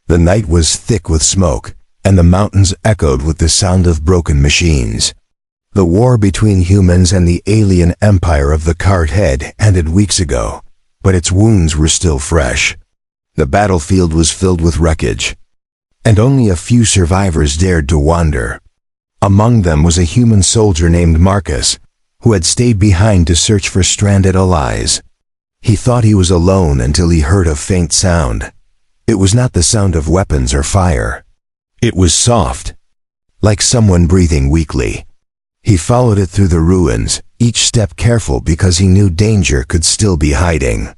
The night was thick with smoke, and the mountains echoed with the sound of broken machines. The war between humans and the alien empire of the cart had ended weeks ago, but its wounds were still fresh. The battlefield was filled with wreckage, and only a few survivors dared to wander. Among them was a human soldier named Marcus, who had stayed behind to search for stranded allies. He thought he was alone until he heard a faint sound. It was not the sound of weapons or fire. It was soft, like someone breathing weakly. He followed it through the ruins, each step careful because he knew danger could still be hiding.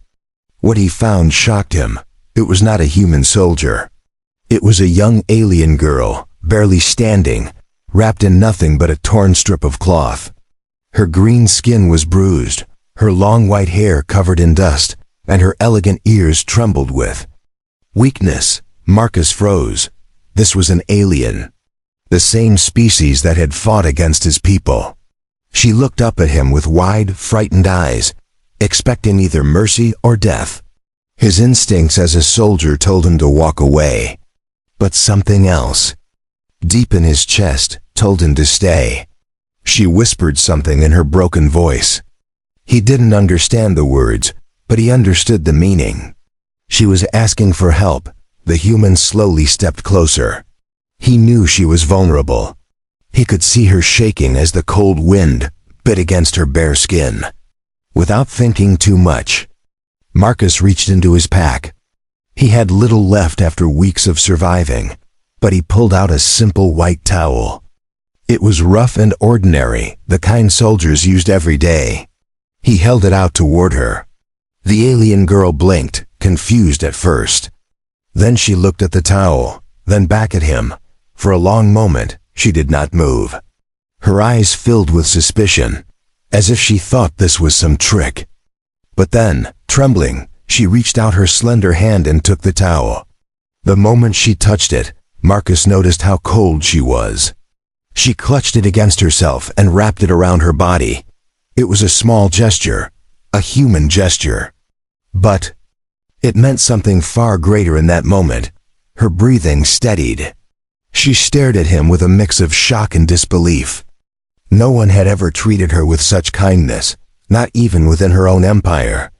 What he found shocked him. It was not a human soldier. It was a young alien girl, barely standing, wrapped in nothing but a torn strip of cloth. Her green skin was bruised, her long white hair covered in dust, and her elegant ears trembled with weakness. Marcus froze. This was an alien, the same species that had fought against his people. She looked up at him with wide, frightened eyes, expecting either mercy or death. His instincts as a soldier told him to walk away, but something else, deep in his chest, told him to stay. She whispered something in her broken voice. He didn't understand the words, but he understood the meaning. She was asking for help. The human slowly stepped closer. He knew she was vulnerable. He could see her shaking as the cold wind bit against her bare skin. Without thinking too much, Marcus reached into his pack. He had little left after weeks of surviving, but he pulled out a simple white towel. It was rough and ordinary, the kind soldiers used every day. He held it out toward her. The alien girl blinked, confused at first. Then she looked at the towel, then back at him. For a long moment, she did not move. Her eyes filled with suspicion, as if she thought this was some trick. But then, trembling, she reached out her slender hand and took the towel. The moment she touched it, Marcus noticed how cold she was. She clutched it against herself and wrapped it around her body. It was a small gesture, a human gesture. But it meant something far greater in that moment. Her breathing steadied. She stared at him with a mix of shock and disbelief. No one had ever treated her with such kindness, not even within her own empire.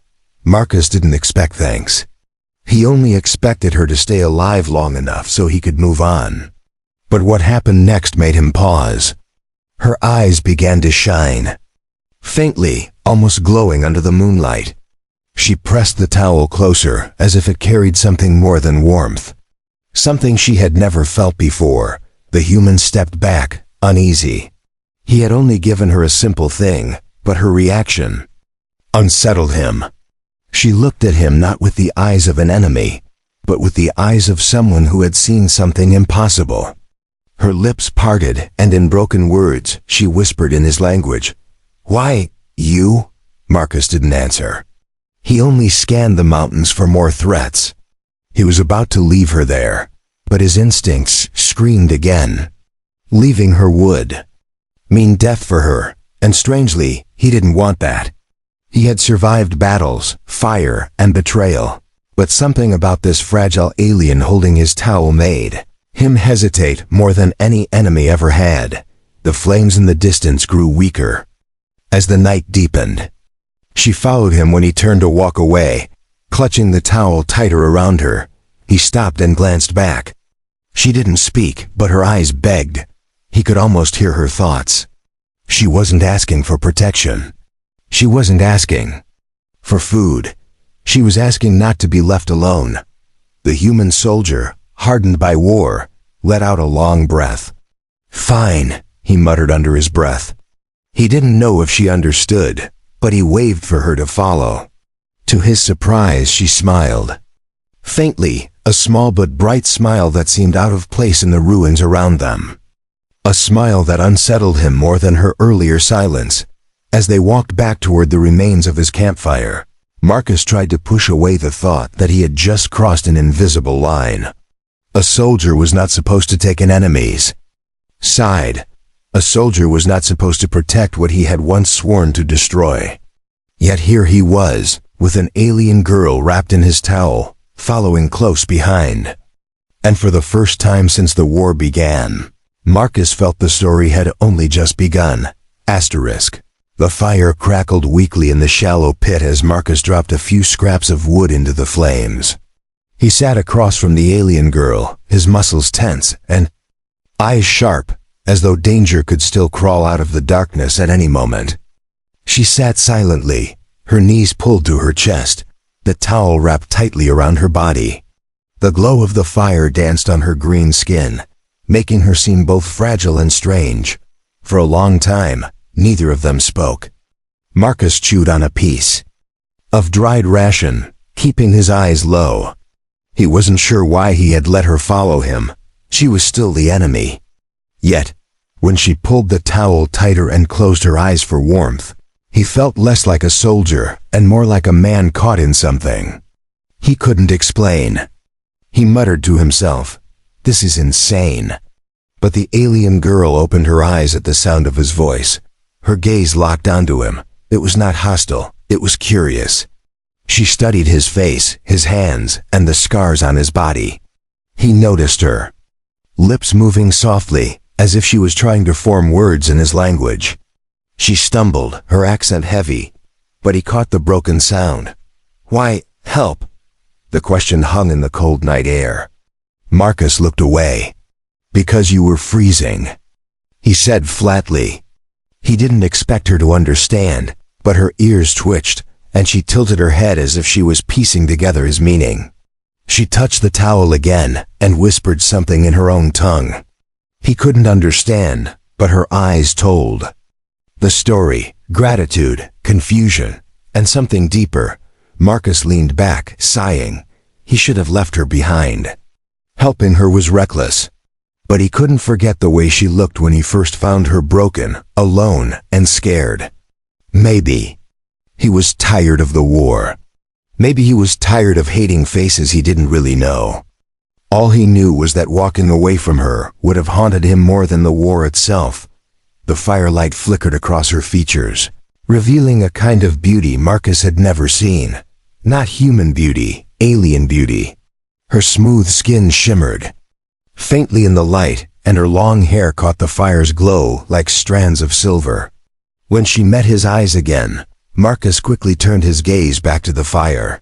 Marcus didn't expect thanks. He only expected her to stay alive long enough so he could move on. But what happened next made him pause. Her eyes began to shine, faintly, almost glowing under the moonlight. She pressed the towel closer, as if it carried something more than warmth. Something she had never felt before. The human stepped back, uneasy. He had only given her a simple thing, but her reaction unsettled him. She looked at him not with the eyes of an enemy, but with the eyes of someone who had seen something impossible. Her lips parted, and in broken words, she whispered in his language, "Why, you?" Marcus didn't answer. He only scanned the mountains for more threats. He was about to leave her there, but his instincts screamed again. Leaving her would mean death for her, and strangely, he didn't want that. He had survived battles, fire, and betrayal, but something about this fragile alien holding his towel made him hesitate more than any enemy ever had. The flames in the distance grew weaker as the night deepened. She followed him when he turned to walk away, clutching the towel tighter around her. He stopped and glanced back. She didn't speak, but her eyes begged. He could almost hear her thoughts. She wasn't asking for protection. She wasn't asking for food. She was asking not to be left alone. The human soldier, hardened by war, let out a long breath. "Fine," he muttered under his breath. He didn't know if she understood, but he waved for her to follow. To his surprise, she smiled. Faintly, a small but bright smile that seemed out of place in the ruins around them. A smile that unsettled him more than her earlier silence. As they walked back toward the remains of his campfire, Marcus tried to push away the thought that he had just crossed an invisible line. A soldier was not supposed to take an enemy's side. A soldier was not supposed to protect what he had once sworn to destroy. Yet here he was, with an alien girl wrapped in his towel, following close behind. And for the first time since the war began, Marcus felt the story had only just begun. Asterisk. The fire crackled weakly in the shallow pit as Marcus dropped a few scraps of wood into the flames. He sat across from the alien girl, his muscles tense and eyes sharp, as though danger could still crawl out of the darkness at any moment. She sat silently, her knees pulled to her chest, the towel wrapped tightly around her body. The glow of the fire danced on her green skin, making her seem both fragile and strange. For a long time, neither of them spoke. Marcus chewed on a piece of dried ration, keeping his eyes low. He wasn't sure why he had let her follow him. She was still the enemy. Yet, when she pulled the towel tighter and closed her eyes for warmth, he felt less like a soldier and more like a man caught in something. He couldn't explain. He muttered to himself, "This is insane." But the alien girl opened her eyes at the sound of his voice. Her gaze locked onto him. It was not hostile, it was curious. She studied his face, his hands, and the scars on his body. He noticed her, lips moving softly, as if she was trying to form words in his language. She stumbled, her accent heavy, but he caught the broken sound. "Why, help?" The question hung in the cold night air. Marcus looked away. "Because you were freezing," he said flatly. He didn't expect her to understand, but her ears twitched, and she tilted her head as if she was piecing together his meaning. She touched the towel again and whispered something in her own tongue. He couldn't understand, but her eyes told. The story, gratitude, confusion, and something deeper. Marcus leaned back, sighing. He should have left her behind. Helping her was reckless. But he couldn't forget the way she looked when he first found her broken, alone, and scared. Maybe he was tired of the war. Maybe he was tired of hating faces he didn't really know. All he knew was that walking away from her would have haunted him more than the war itself. The firelight flickered across her features, revealing a kind of beauty Marcus had never seen. Not human beauty, alien beauty. Her smooth skin shimmered faintly in the light, and her long hair caught the fire's glow like strands of silver. When she met his eyes again, Marcus quickly turned his gaze back to the fire.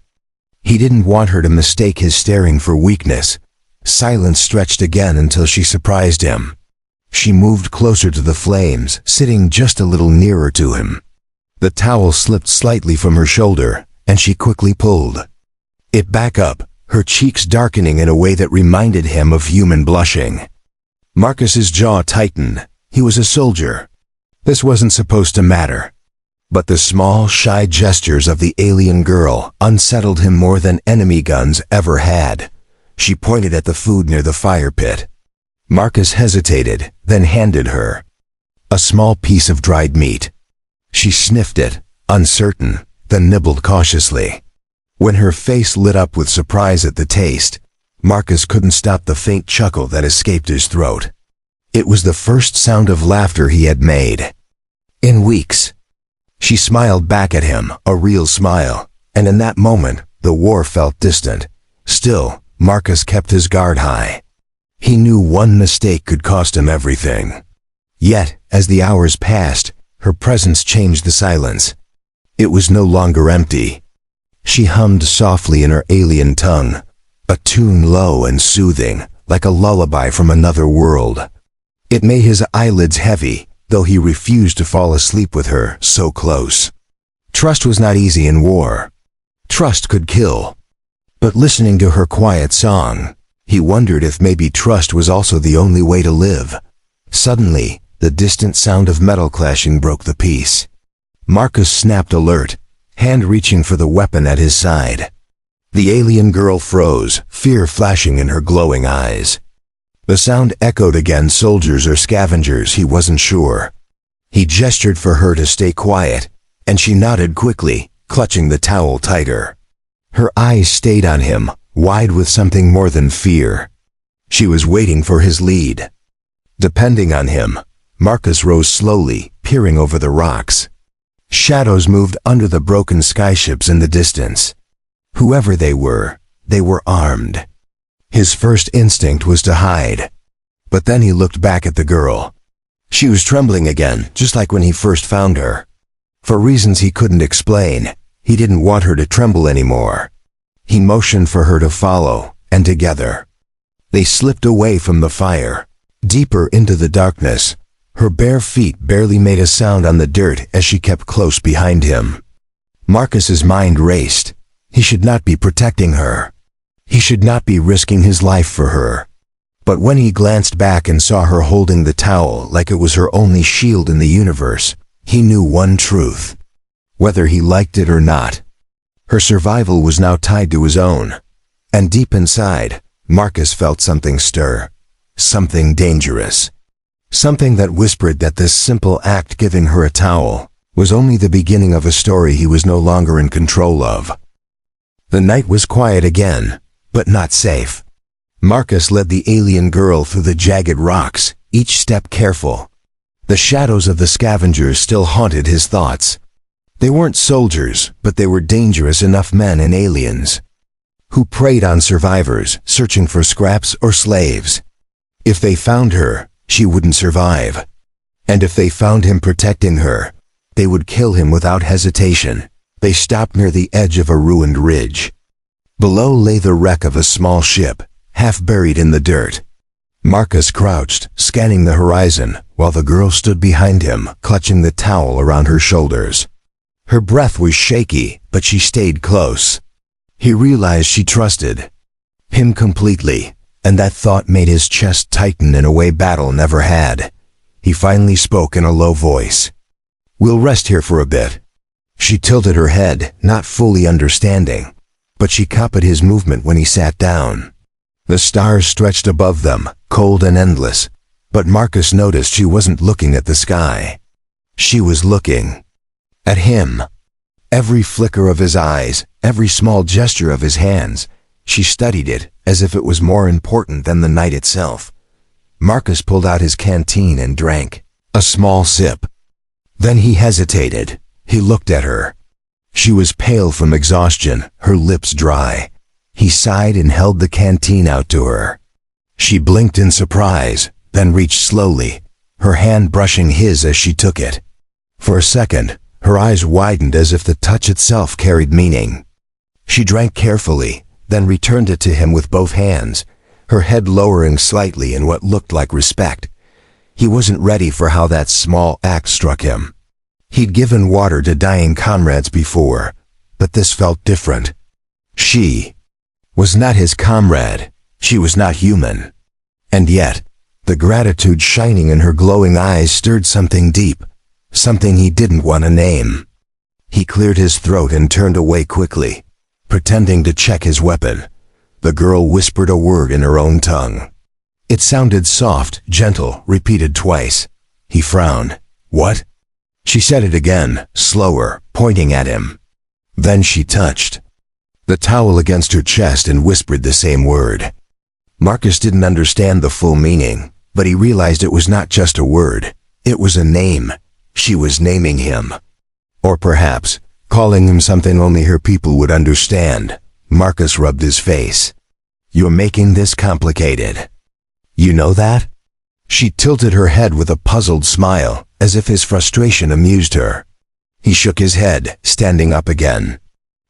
He didn't want her to mistake his staring for weakness. Silence stretched again until she surprised him. She moved closer to the flames, sitting just a little nearer to him. The towel slipped slightly from her shoulder, and she quickly pulled it back up, her cheeks darkening in a way that reminded him of human blushing. Marcus's jaw tightened. He was a soldier. This wasn't supposed to matter. But the small, shy gestures of the alien girl unsettled him more than enemy guns ever had. She pointed at the food near the fire pit. Marcus hesitated, then handed her a small piece of dried meat. She sniffed it, uncertain, then nibbled cautiously. When her face lit up with surprise at the taste, Marcus couldn't stop the faint chuckle that escaped his throat. It was the first sound of laughter he had made in weeks. She smiled back at him, a real smile, and in that moment, the war felt distant. Still, Marcus kept his guard high. He knew one mistake could cost him everything. Yet, as the hours passed, her presence changed the silence. It was no longer empty. She hummed softly in her alien tongue, a tune low and soothing, like a lullaby from another world. It made his eyelids heavy, though he refused to fall asleep with her so close. Trust was not easy in war. Trust could kill. But listening to her quiet song, he wondered if maybe trust was also the only way to live. Suddenly, the distant sound of metal clashing broke the peace. Marcus snapped alert, hand reaching for the weapon at his side. The alien girl froze, fear flashing in her glowing eyes. The sound echoed again, soldiers or scavengers, he wasn't sure. He gestured for her to stay quiet, and she nodded quickly, clutching the towel tighter. Her eyes stayed on him, wide with something more than fear. She was waiting for his lead. Depending on him, Marcus rose slowly, peering over the rocks. Shadows moved under the broken skyships in the distance. Whoever they were armed. His first instinct was to hide. But then he looked back at the girl. She was trembling again, just like when he first found her. For reasons he couldn't explain, he didn't want her to tremble anymore. He motioned for her to follow, and together, they slipped away from the fire, deeper into the darkness. Her bare feet barely made a sound on the dirt as she kept close behind him. Marcus's mind raced. He should not be protecting her. He should not be risking his life for her. But when he glanced back and saw her holding the towel like it was her only shield in the universe, he knew one truth. Whether he liked it or not, her survival was now tied to his own. And deep inside, Marcus felt something stir. Something dangerous. Something that whispered that this simple act, giving her a towel, was only the beginning of a story he was no longer in control of. The night was quiet again, but not safe. Marcus led the alien girl through the jagged rocks, each step careful. The shadows of the scavengers still haunted his thoughts. They weren't soldiers, but they were dangerous enough men and aliens, who preyed on survivors, searching for scraps or slaves. If they found her, she wouldn't survive. And if they found him protecting her, they would kill him without hesitation. They stopped near the edge of a ruined ridge. Below lay the wreck of a small ship, half buried in the dirt. Marcus crouched, scanning the horizon, while the girl stood behind him, clutching the towel around her shoulders. Her breath was shaky, but she stayed close. He realized she trusted him completely, and that thought made his chest tighten in a way battle never had. He finally spoke in a low voice. "We'll rest here for a bit." She tilted her head, not fully understanding, but she copied his movement when he sat down. The stars stretched above them, cold and endless, but Marcus noticed she wasn't looking at the sky. She was looking at him. Every flicker of his eyes, every small gesture of his hands, she studied it as if it was more important than the night itself. Marcus pulled out his canteen and drank a small sip. Then he hesitated. He looked at her. She was pale from exhaustion, her lips dry. He sighed and held the canteen out to her. She blinked in surprise, then reached slowly, her hand brushing his as she took it. For a second, her eyes widened as if the touch itself carried meaning. She drank carefully, then returned it to him with both hands, her head lowering slightly in what looked like respect. He wasn't ready for how that small act struck him. He'd given water to dying comrades before, but this felt different. She was not his comrade. She was not human. And yet, the gratitude shining in her glowing eyes stirred something deep, something he didn't want to name. He cleared his throat and turned away quickly, pretending to check his weapon. The girl whispered a word in her own tongue. It sounded soft, gentle, repeated twice. He frowned. "What?" She said it again, slower, pointing at him. Then she touched the towel against her chest and whispered the same word. Marcus didn't understand the full meaning, but he realized it was not just a word. It was a name. She was naming him. Or perhaps, calling him something only her people would understand. Marcus rubbed his face. "You're making this complicated. You know that?" She tilted her head with a puzzled smile, as if his frustration amused her. He shook his head, standing up again.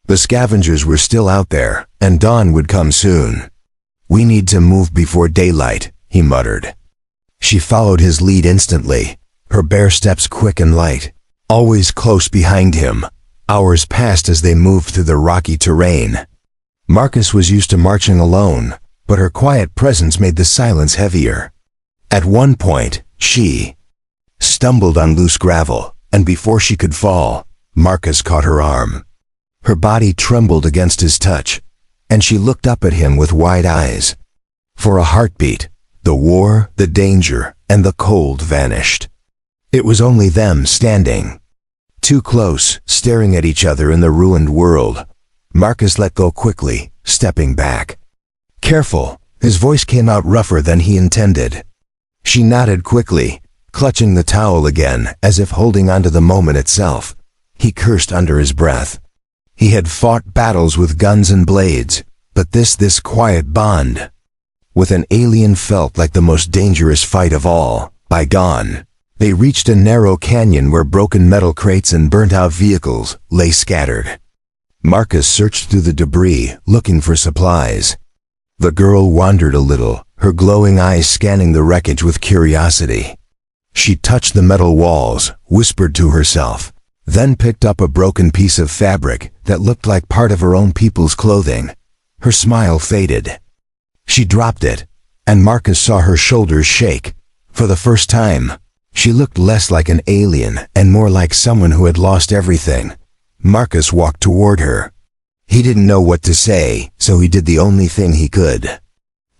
The scavengers were still out there, and dawn would come soon. "We need to move before daylight," he muttered. She followed his lead instantly, her bare steps quick and light, always close behind him. Hours passed as they moved through the rocky terrain. Marcus was used to marching alone, but her quiet presence made the silence heavier. At one point, she stumbled on loose gravel, and before she could fall, Marcus caught her arm. Her body trembled against his touch, and she looked up at him with wide eyes. For a heartbeat, the war, the danger, and the cold vanished. It was only them standing, too close, staring at each other in the ruined world. Marcus let go quickly, stepping back. "Careful," his voice came out rougher than he intended. She nodded quickly, clutching the towel again, as if holding onto the moment itself. He cursed under his breath. He had fought battles with guns and blades, but this quiet bond, with an alien felt like the most dangerous fight of all. By dawn, they reached a narrow canyon where broken metal crates and burnt-out vehicles lay scattered. Marcus searched through the debris, looking for supplies. The girl wandered a little, her glowing eyes scanning the wreckage with curiosity. She touched the metal walls, whispered to herself, then picked up a broken piece of fabric that looked like part of her own people's clothing. Her smile faded. She dropped it, and Marcus saw her shoulders shake. For the first time, she looked less like an alien and more like someone who had lost everything. Marcus walked toward her. He didn't know what to say, so he did the only thing he could.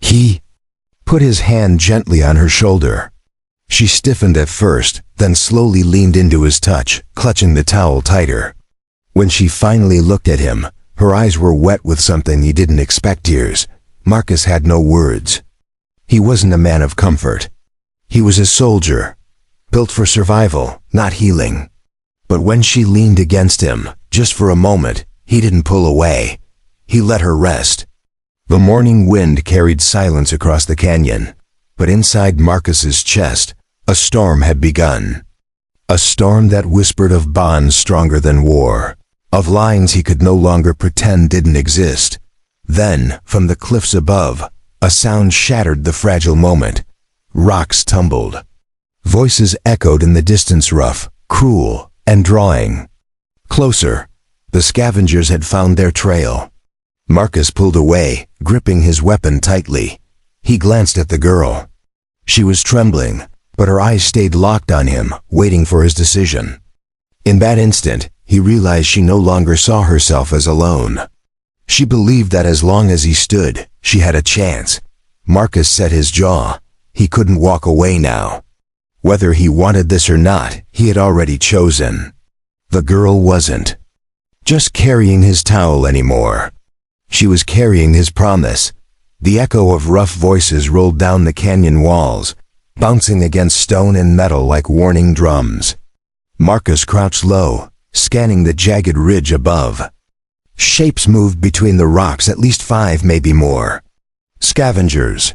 He put his hand gently on her shoulder. She stiffened at first, then slowly leaned into his touch, clutching the towel tighter. When she finally looked at him, her eyes were wet with something he didn't expect: tears. Marcus had no words. He wasn't a man of comfort. He was a soldier, built for survival, not healing. But when she leaned against him, just for a moment, he didn't pull away. He let her rest. The morning wind carried silence across the canyon, but inside Marcus's chest, a storm had begun. A storm that whispered of bonds stronger than war, of lines he could no longer pretend didn't exist. Then, from the cliffs above, a sound shattered the fragile moment. Rocks tumbled. Voices echoed in the distance, rough, cruel, and drawing. Closer. The scavengers had found their trail. Marcus pulled away, gripping his weapon tightly. He glanced at the girl. She was trembling, but her eyes stayed locked on him, waiting for his decision. In that instant, he realized she no longer saw herself as alone. She believed that as long as he stood, she had a chance. Marcus set his jaw. He couldn't walk away now. Whether he wanted this or not, he had already chosen. The girl wasn't just carrying his towel anymore. She was carrying his promise. The echo of rough voices rolled down the canyon walls, bouncing against stone and metal like warning drums. Marcus crouched low, scanning the jagged ridge above. Shapes moved between the rocks, at least 5, maybe more. Scavengers.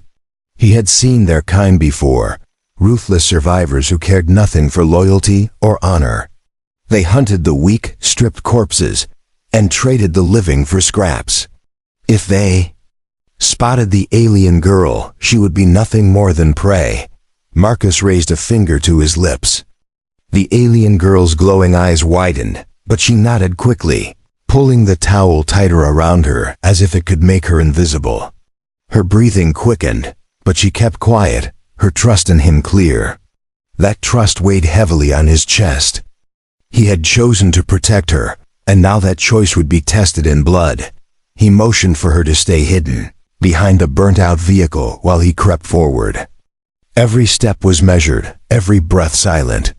He had seen their kind before, ruthless survivors who cared nothing for loyalty or honor. They hunted the weak, stripped corpses, and traded the living for scraps. If they spotted the alien girl, she would be nothing more than prey. Marcus raised a finger to his lips. The alien girl's glowing eyes widened, but she nodded quickly, pulling the towel tighter around her as if it could make her invisible. Her breathing quickened, but she kept quiet, her trust in him clear. That trust weighed heavily on his chest. He had chosen to protect her, and now that choice would be tested in blood. He motioned for her to stay hidden, behind the burnt-out vehicle, while he crept forward. Every step was measured, every breath silent.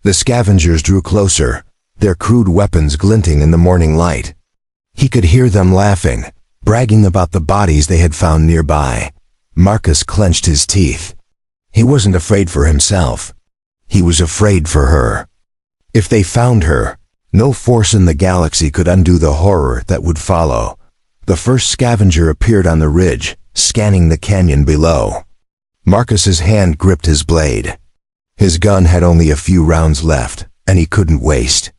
The scavengers drew closer, their crude weapons glinting in the morning light. He could hear them laughing, bragging about the bodies they had found nearby. Marcus clenched his teeth. He wasn't afraid for himself. He was afraid for her. If they found her, no force in the galaxy could undo the horror that would follow. The first scavenger appeared on the ridge, scanning the canyon below. Marcus's hand gripped his blade. His gun had only a few rounds left, and he couldn't waste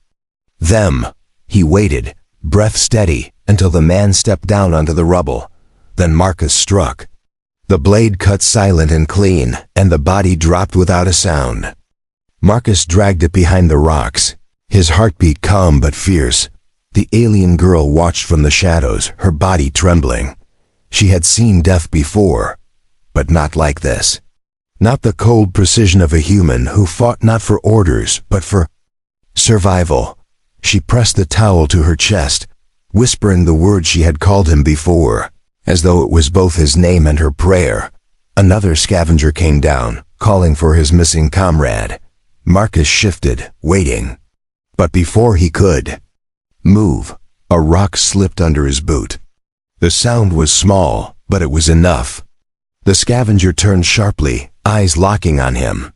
them. He waited, breath steady, until the man stepped down onto the rubble. Then Marcus struck. The blade cut silent and clean, and the body dropped without a sound. Marcus dragged it behind the rocks, his heartbeat calm but fierce. The alien girl watched from the shadows, her body trembling. She had seen death before, but not like this. Not the cold precision of a human who fought not for orders, but for survival. She pressed the towel to her chest, whispering the words she had called him before, as though it was both his name and her prayer. Another scavenger came down, calling for his missing comrade. Marcus shifted, waiting. But before he could move, a rock slipped under his boot. The sound was small, but it was enough. The scavenger turned sharply, eyes locking on him.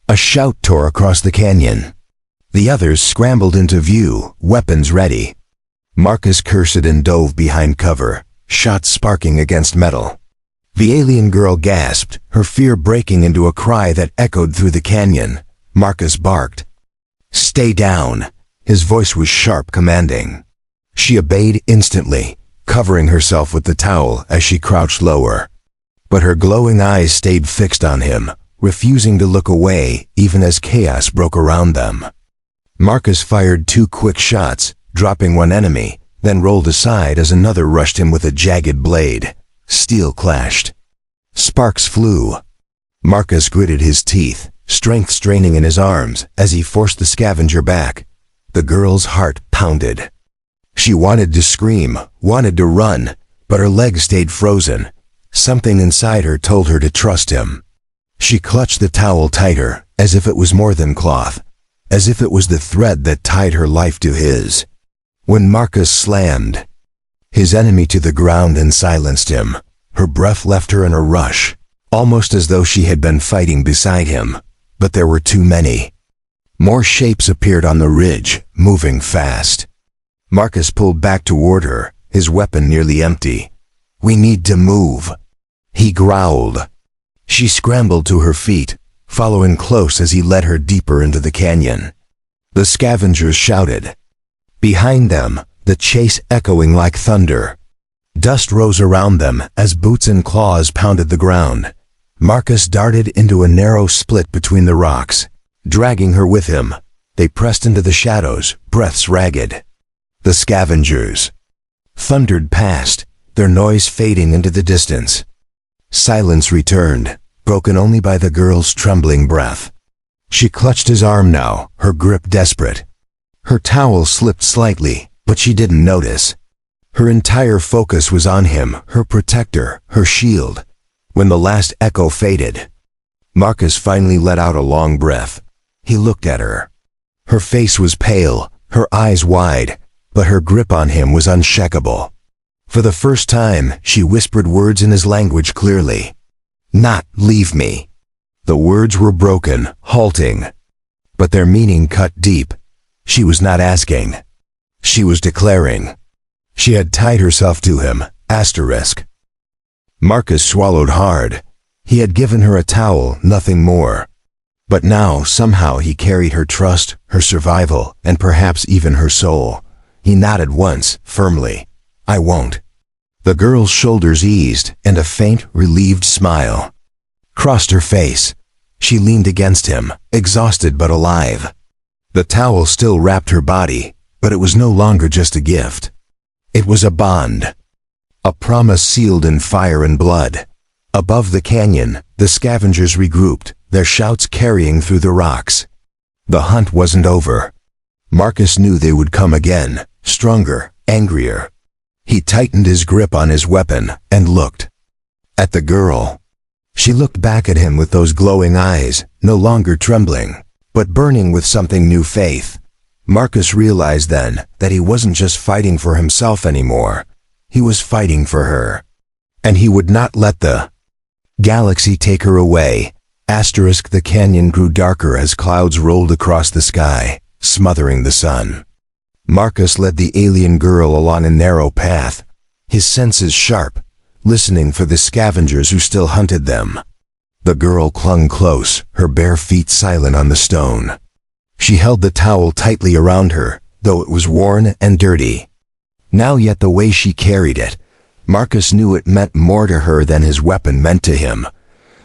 A shout tore across the canyon. The others scrambled into view, weapons ready. Marcus cursed and dove behind cover, shots sparking against metal. The alien girl gasped, her fear breaking into a cry that echoed through the canyon. Marcus barked. "Stay down." His voice was sharp, commanding. She obeyed instantly, covering herself with the towel as she crouched lower. But her glowing eyes stayed fixed on him, refusing to look away even as chaos broke around them. Marcus fired 2 quick shots, dropping one enemy, then rolled aside as another rushed him with a jagged blade. Steel clashed. Sparks flew. Marcus gritted his teeth, strength straining in his arms as he forced the scavenger back. The girl's heart pounded. She wanted to scream, wanted to run, but her legs stayed frozen. Something inside her told her to trust him. She clutched the towel tighter, as if it was more than cloth, as if it was the thread that tied her life to his. When Marcus slammed his enemy to the ground and silenced him, her breath left her in a rush, almost as though she had been fighting beside him, but there were too many. More shapes appeared on the ridge, moving fast. Marcus pulled back toward her, his weapon nearly empty. "We need to move," he growled. She scrambled to her feet, following close as he led her deeper into the canyon. The scavengers shouted. Behind them, the chase echoing like thunder. Dust rose around them as boots and claws pounded the ground. Marcus darted into a narrow split between the rocks, dragging her with him. They pressed into the shadows, breaths ragged. The scavengers thundered past, their noise fading into the distance. Silence returned, broken only by the girl's trembling breath. She clutched his arm now, her grip desperate. Her towel slipped slightly, but she didn't notice. Her entire focus was on him, her protector, her shield. When the last echo faded, Marcus finally let out a long breath. He looked at her. Her face was pale, her eyes wide, but her grip on him was unshakable. For the first time, she whispered words in his language clearly. "Not leave me." The words were broken, halting, but their meaning cut deep. She was not asking. She was declaring. She had tied herself to him, asterisk. Marcus swallowed hard. He had given her a towel, nothing more. But now, somehow, he carried her trust, her survival, and perhaps even her soul. He nodded once, firmly. "I won't." The girl's shoulders eased, and a faint, relieved smile crossed her face. She leaned against him, exhausted but alive. The towel still wrapped her body, but it was no longer just a gift. It was a bond. A promise sealed in fire and blood. Above the canyon, the scavengers regrouped, their shouts carrying through the rocks. The hunt wasn't over. Marcus knew they would come again, stronger, angrier. He tightened his grip on his weapon and looked at the girl. She looked back at him with those glowing eyes, no longer trembling, but burning with something new, faith. Marcus realized then that he wasn't just fighting for himself anymore. He was fighting for her. And he would not let the galaxy take her away. Asterisk. The canyon grew darker as clouds rolled across the sky, smothering the sun. Marcus led the alien girl along a narrow path, his senses sharp, listening for the scavengers who still hunted them. The girl clung close, her bare feet silent on the stone. She held the towel tightly around her, though it was worn and dirty. Now yet the way she carried it, Marcus knew it meant more to her than his weapon meant to him.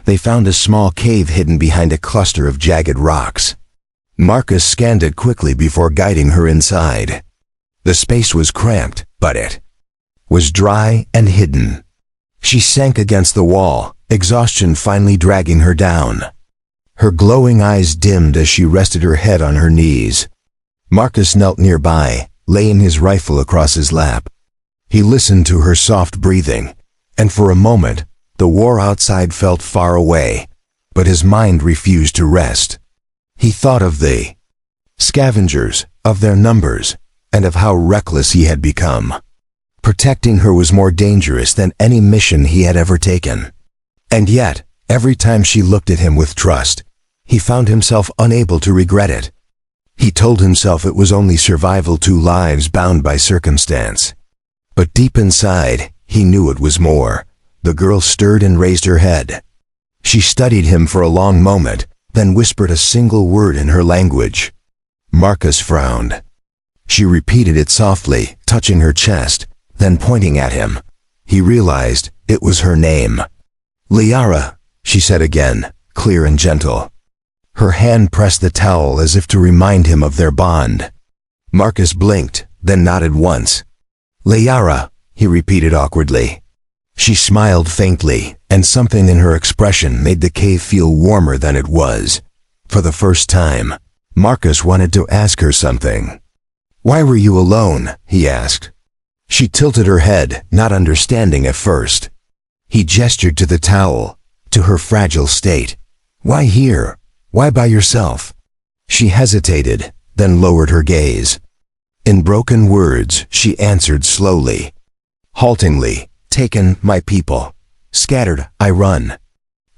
They found a small cave hidden behind a cluster of jagged rocks. Marcus scanned it quickly before guiding her inside. The space was cramped, but it was dry and hidden. She sank against the wall, exhaustion finally dragging her down. Her glowing eyes dimmed as she rested her head on her knees. Marcus knelt nearby, laying his rifle across his lap. He listened to her soft breathing, and for a moment, the war outside felt far away, but his mind refused to rest. He thought of the scavengers, of their numbers, and of how reckless he had become. Protecting her was more dangerous than any mission he had ever taken. And yet, every time she looked at him with trust, he found himself unable to regret it. He told himself it was only survival, 2 lives bound by circumstance. But deep inside, he knew it was more. The girl stirred and raised her head. She studied him for a long moment, then whispered a single word in her language. Marcus frowned. She repeated it softly, touching her chest, then pointing at him. He realized it was her name. "Liara," she said again, clear and gentle. Her hand pressed the towel as if to remind him of their bond. Marcus blinked, then nodded once. "Liara," he repeated awkwardly. She smiled faintly, and something in her expression made the cave feel warmer than it was. For the first time, Marcus wanted to ask her something. "Why were you alone?" he asked. She tilted her head, not understanding at first. He gestured to the towel, to her fragile state. "Why here? Why by yourself?" She hesitated, then lowered her gaze. In broken words, she answered slowly. Haltingly, "Taken, my people. Scattered, I run."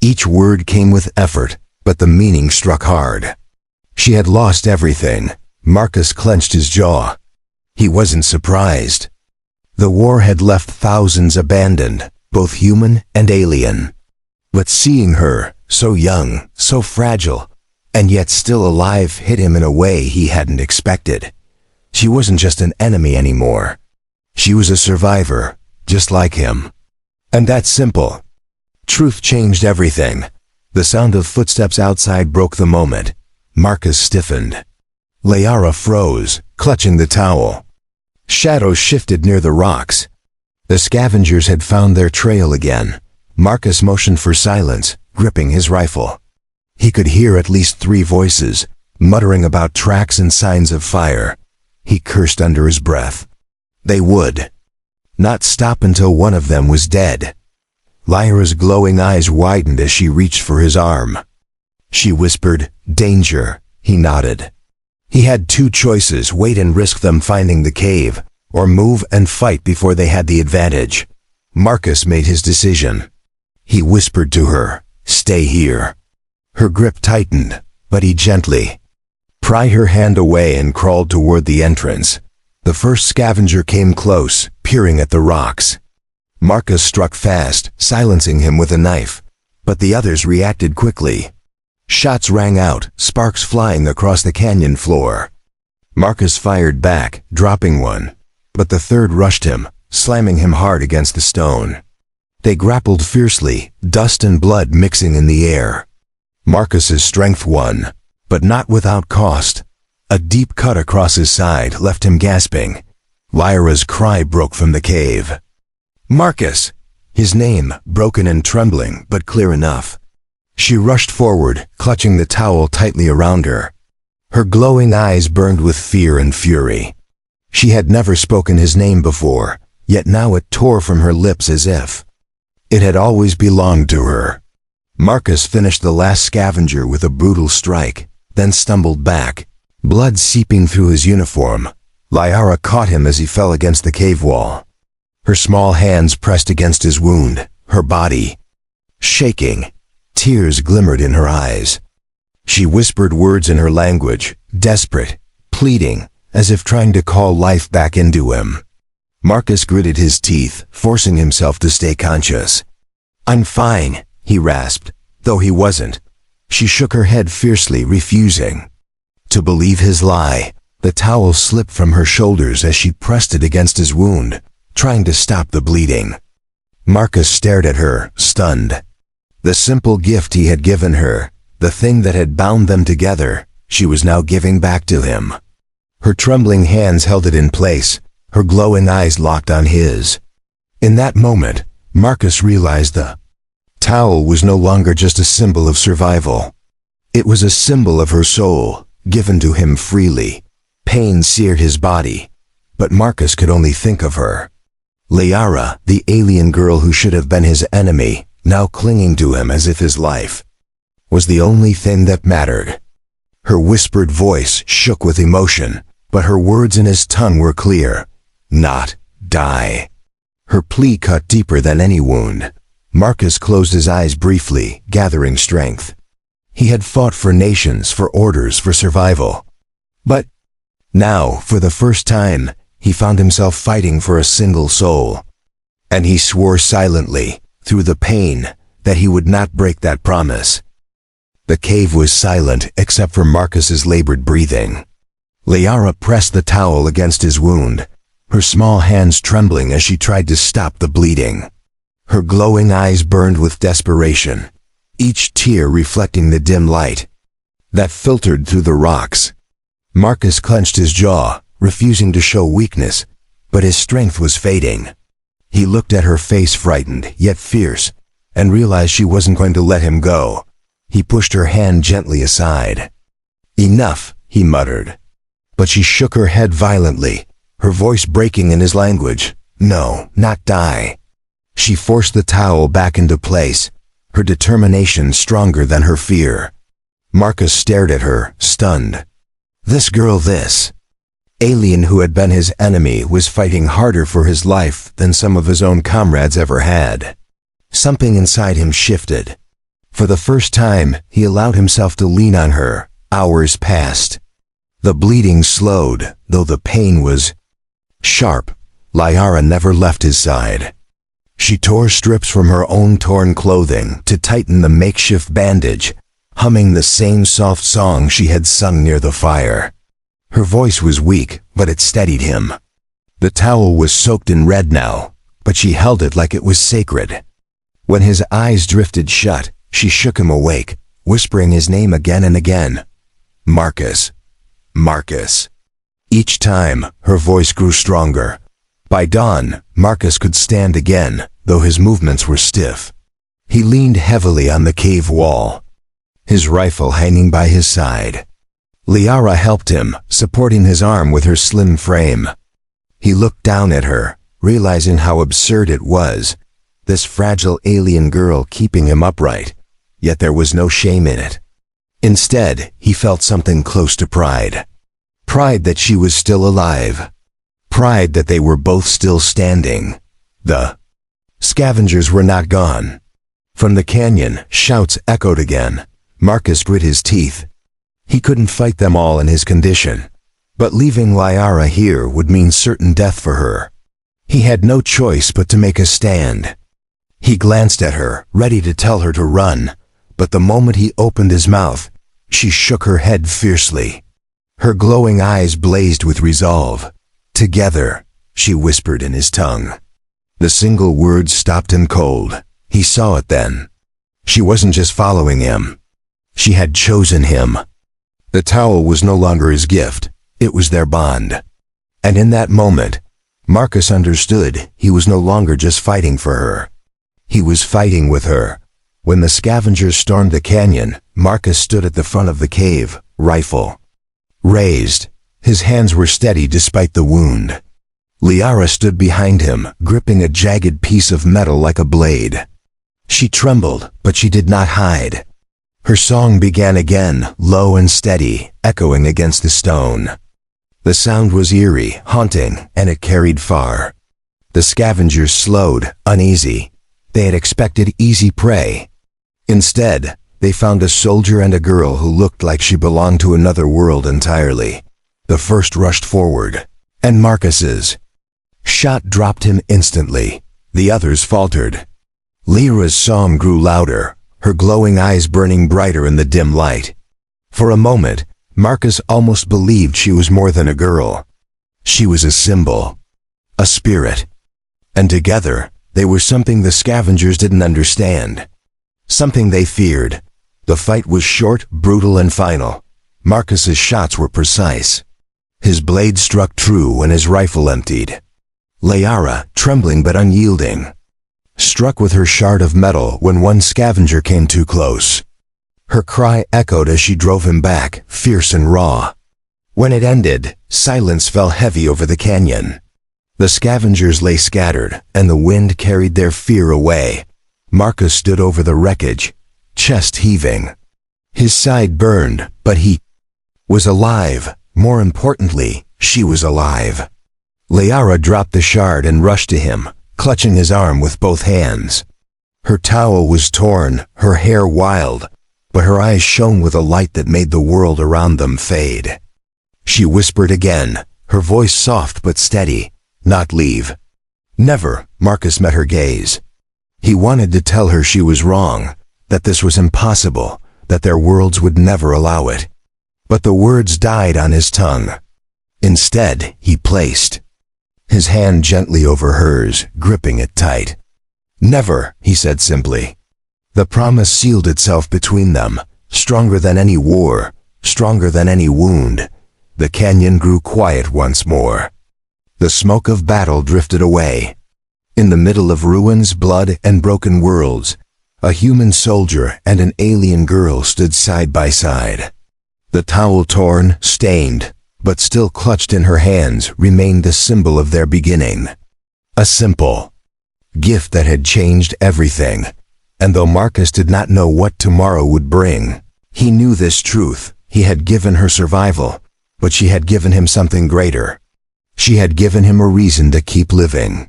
Each word came with effort, but the meaning struck hard. She had lost everything. Marcus clenched his jaw. He wasn't surprised. The war had left thousands abandoned, both human and alien. But seeing her, so young, so fragile, and yet still alive, hit him in a way he hadn't expected. She wasn't just an enemy anymore. She was a survivor, just like him. And that simple truth changed everything. The sound of footsteps outside broke the moment. Marcus stiffened. Liara froze, clutching the towel. Shadows shifted near the rocks. The scavengers had found their trail again. Marcus motioned for silence, gripping his rifle. He could hear at least 3 voices, muttering about tracks and signs of fire. He cursed under his breath. They would not stop until one of them was dead. Lyra's glowing eyes widened as she reached for his arm. She whispered, "Danger." He nodded. He had 2 choices: wait and risk them finding the cave, or move and fight before they had the advantage. Marcus made his decision. He whispered to her, "Stay here." Her grip tightened, but he gently pried her hand away and crawled toward the entrance. The first scavenger came close, peering at the rocks. Marcus struck fast, silencing him with a knife, but the others reacted quickly. Shots rang out, sparks flying across the canyon floor. Marcus fired back, dropping one, but the third rushed him, slamming him hard against the stone. They grappled fiercely, dust and blood mixing in the air. Marcus's strength won, but not without cost. A deep cut across his side left him gasping. Lyra's cry broke from the cave. "Marcus!" His name, broken and trembling, but clear enough. She rushed forward, clutching the towel tightly around her. Her glowing eyes burned with fear and fury. She had never spoken his name before, yet now it tore from her lips as if it had always belonged to her. Marcus finished the last scavenger with a brutal strike, then stumbled back, blood seeping through his uniform. Liara caught him as he fell against the cave wall. Her small hands pressed against his wound, her body shaking. Tears glimmered in her eyes. She whispered words in her language, desperate, pleading, as if trying to call life back into him. Marcus gritted his teeth, forcing himself to stay conscious. "I'm fine," he rasped, though he wasn't. She shook her head fiercely, refusing to believe his lie. The towel slipped from her shoulders as she pressed it against his wound, trying to stop the bleeding. Marcus stared at her, stunned. The simple gift he had given her, the thing that had bound them together, she was now giving back to him. Her trembling hands held it in place, her glowing eyes locked on his. In that moment, Marcus realized the towel was no longer just a symbol of survival. It was a symbol of her soul, given to him freely. Pain seared his body, but Marcus could only think of her. Liara, the alien girl who should have been his enemy, now clinging to him as if his life was the only thing that mattered. Her whispered voice shook with emotion, but her words in his tongue were clear. Not die. Her plea cut deeper than any wound. Marcus closed his eyes briefly, gathering strength. He had fought for nations, for orders, for survival. But now, for the first time, he found himself fighting for a single soul. And he swore silently, through the pain, that he would not break that promise. The cave was silent except for Marcus's labored breathing. Liara pressed the towel against his wound, her small hands trembling as she tried to stop the bleeding. Her glowing eyes burned with desperation, each tear reflecting the dim light that filtered through the rocks. Marcus clenched his jaw, refusing to show weakness, but his strength was fading. He looked at her face, frightened yet fierce, and realized she wasn't going to let him go. He pushed her hand gently aside. "Enough," he muttered. But she shook her head violently, her voice breaking in his language. "No, not die." She forced the towel back into place, her determination stronger than her fear. Marcus stared at her, stunned. This alien who had been his enemy, was fighting harder for his life than some of his own comrades ever had. Something inside him shifted. For the first time, he allowed himself to lean on her. Hours passed. The bleeding slowed, though the pain was sharp. Liara never left his side. She tore strips from her own torn clothing to tighten the makeshift bandage, humming the same soft song she had sung near the fire. Her voice was weak, but it steadied him. The towel was soaked in red now, but she held it like it was sacred. When his eyes drifted shut, she shook him awake, whispering his name again and again. "Marcus. Marcus." Each time, her voice grew stronger. By dawn, Marcus could stand again, though his movements were stiff. He leaned heavily on the cave wall, his rifle hanging by his side. Liara helped him, supporting his arm with her slim frame. He looked down at her, realizing how absurd it was, this fragile alien girl keeping him upright, yet there was no shame in it. Instead, he felt something close to pride. Pride that she was still alive. Pride that they were both still standing. The scavengers were not gone. From the canyon, shouts echoed again. Marcus grit his teeth. He couldn't fight them all in his condition, but leaving Liara here would mean certain death for her. He had no choice but to make a stand. He glanced at her, ready to tell her to run, but the moment he opened his mouth, she shook her head fiercely. Her glowing eyes blazed with resolve. "Together," she whispered in his tongue. The single word stopped him cold. He saw it then. She wasn't just following him. She had chosen him. The towel was no longer his gift. It was their bond. And in that moment, Marcus understood he was no longer just fighting for her. He was fighting with her. When the scavengers stormed the canyon, Marcus stood at the front of the cave, rifle raised. His hands were steady despite the wound. Liara stood behind him, gripping a jagged piece of metal like a blade. She trembled, but she did not hide. Her song began again, low and steady, echoing against the stone. The sound was eerie, haunting, and it carried far. The scavengers slowed, uneasy. They had expected easy prey. Instead, they found a soldier and a girl who looked like she belonged to another world entirely. The first rushed forward, and Marcus's shot dropped him instantly. The others faltered. Lyra's song grew louder, her glowing eyes burning brighter in the dim light. For a moment, Marcus almost believed she was more than a girl. She was a symbol, a spirit. And together, they were something the scavengers didn't understand. Something they feared. The fight was short, brutal, and final. Marcus's shots were precise. His blade struck true when his rifle emptied. Liara, trembling but unyielding, struck with her shard of metal when one scavenger came too close. Her cry echoed as she drove him back, fierce and raw. When it ended, silence fell heavy over the canyon. The scavengers lay scattered, and the wind carried their fear away. Marcus stood over the wreckage, chest heaving. His side burned, but he was alive. More importantly, she was alive. Liara dropped the shard and rushed to him, clutching his arm with both hands. Her towel was torn, her hair wild, but her eyes shone with a light that made the world around them fade. She whispered again, her voice soft but steady, "Not leave." "Never," Marcus met her gaze. He wanted to tell her she was wrong, that this was impossible, that their worlds would never allow it. But the words died on his tongue. Instead, he placed his hand gently over hers, gripping it tight. "Never," he said simply. The promise sealed itself between them, stronger than any war, stronger than any wound. The canyon grew quiet once more. The smoke of battle drifted away. In the middle of ruins, blood, and broken worlds, a human soldier and an alien girl stood side by side. The towel torn, stained, but still clutched in her hands, remained the symbol of their beginning. A simple gift that had changed everything. And though Marcus did not know what tomorrow would bring, he knew this truth. He had given her survival, but she had given him something greater. She had given him a reason to keep living.